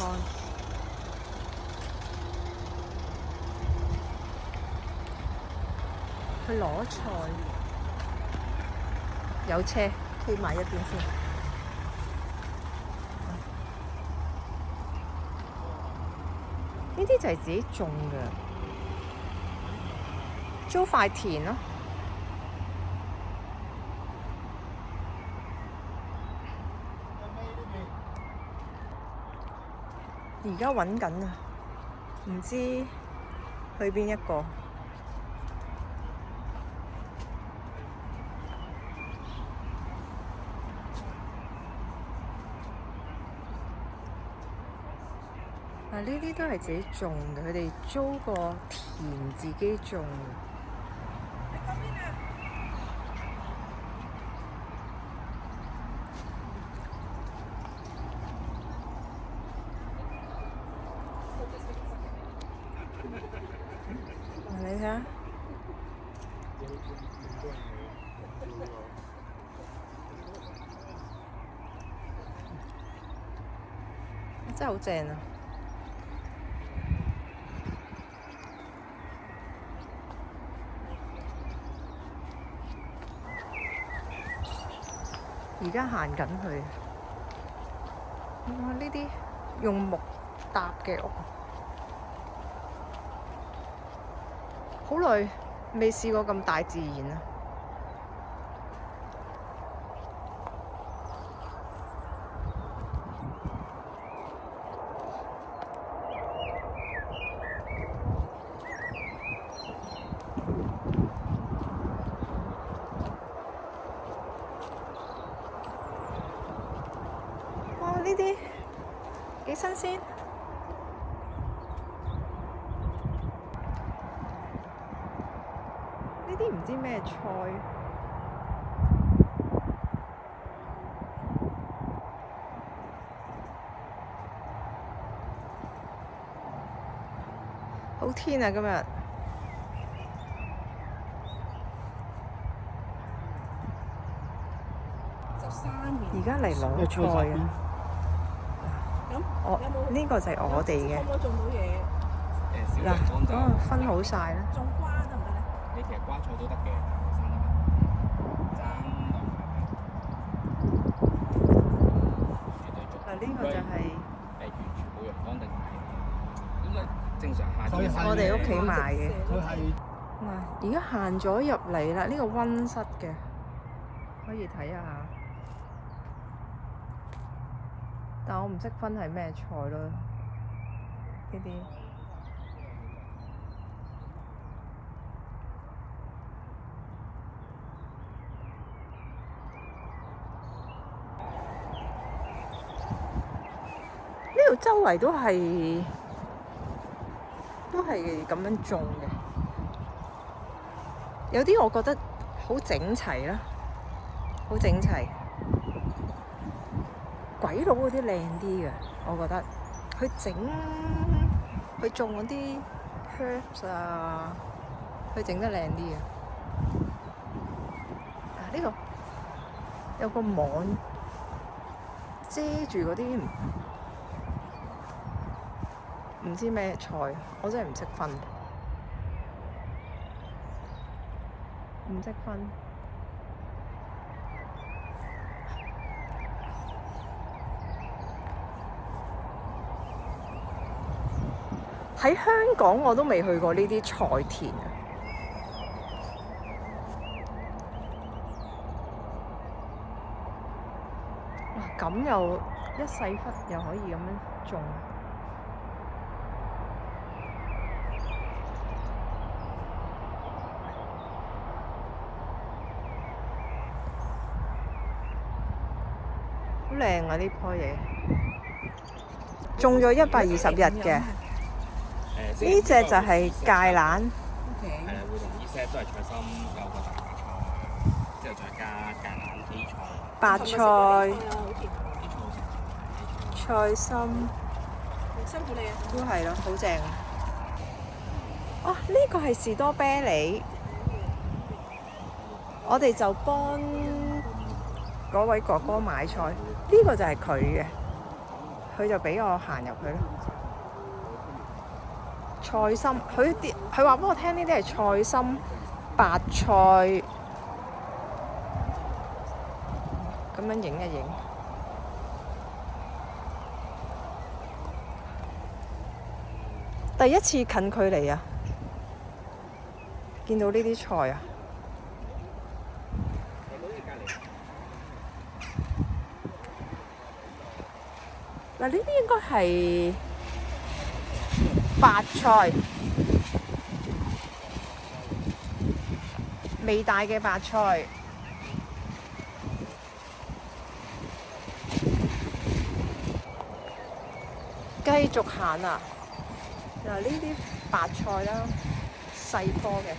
看。去攞菜，有車，企埋一邊先。呢啲就係自己種嘅，租塊田咯。而家揾緊啊，唔知去邊一個。呢啲都係自己種嘅，佢哋租個田自己種。你睇下，真係好正啊！而家行緊去，哇！呢啲用木搭嘅屋，好耐未試過咁大自然啊！呢啲幾新鮮，呢啲唔知咩菜，好天啊今日！而家嚟攞菜啊！呢個就係我哋嘅。可唔可以種到嘢？嗱，嗰個分好晒啦。種瓜得唔得咧？你其實瓜菜都得嘅，生得爭兩塊。嗱，呢個就係完全冇陽光定係應該正常夏天我哋屋企賣嘅。佢係嗱，而家行咗入嚟啦，呢個溫室嘅，可以睇下。但我唔識分係咩菜咯，呢啲。呢度周圍都係咁樣種嘅，有啲我覺得好整齊啦，好整齊。鬼佬嗰啲靚啲嘅，我覺得佢種嗰啲 herbs 啊，佢整得靚啲嘅。呢度有個網遮住嗰啲唔知咩菜，我真係唔識分，唔識分。喺香港我都未去過呢啲菜田啊！哇，咁又一細忽又可以咁樣種，好靚啊！呢棵嘢種咗120日嘅。呢隻就係芥蘭，係啦，會同意 set 都係菜心，有個大白菜，之後再加芥蘭、基菜、白菜、菜心，辛苦你啊！都係咯，好正。哦，呢個係士多啤梨，我哋就幫嗰位哥哥買菜，呢個就係佢嘅。佢就俾我行入去咯。菜心，佢話俾我聽呢啲係菜心、白菜，咁樣影一影。第一次近距離啊，見到呢啲菜啊！嗱，呢啲應該係白菜，未大嘅白菜。繼續行啊！嗱，呢啲白菜啦，細棵嘅，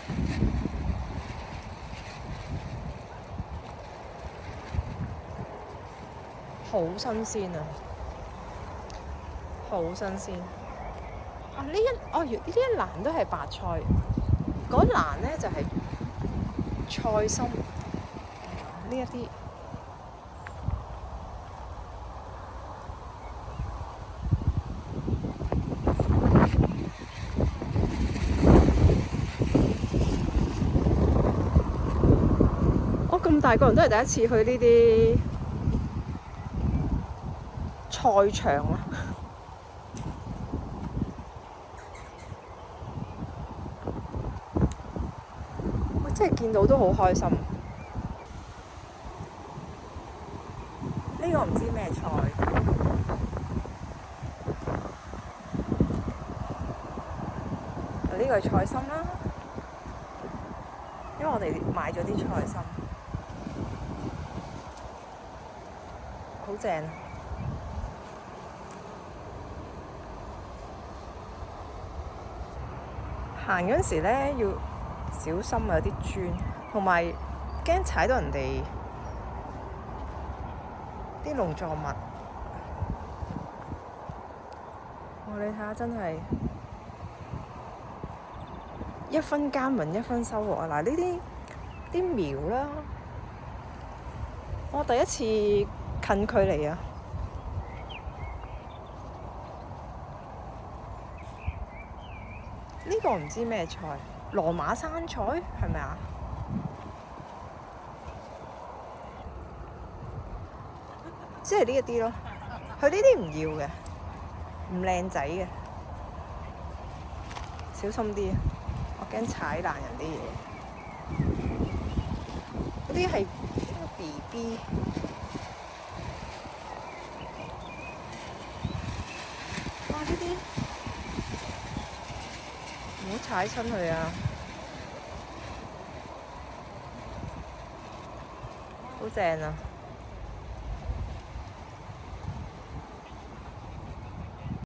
好新鮮啊！好新鮮啊！呢一欄都係白菜，嗰欄咧就係菜心。呢一啲我咁大個人都係第一次去呢啲菜場啊！即係見到都好開心。呢個唔知咩菜，呢個係菜心啦，因為我哋買咗啲菜心，好正。行嗰陣時咧要小心啊，有啲磚，同埋驚踩到人哋啲農作物。你睇下，真係一分耕耘一分收穫啊！嗱，呢啲苗啦，我第一次近距離啊！呢個唔知咩菜，羅馬生菜係咪啊？即係呢一啲咯，佢呢啲唔要嘅，唔靚仔嘅，小心啲啊！我驚踩爛人啲嘢。嗰啲係 BB， 哇！呢啲唔好踩親佢啊！好正啊！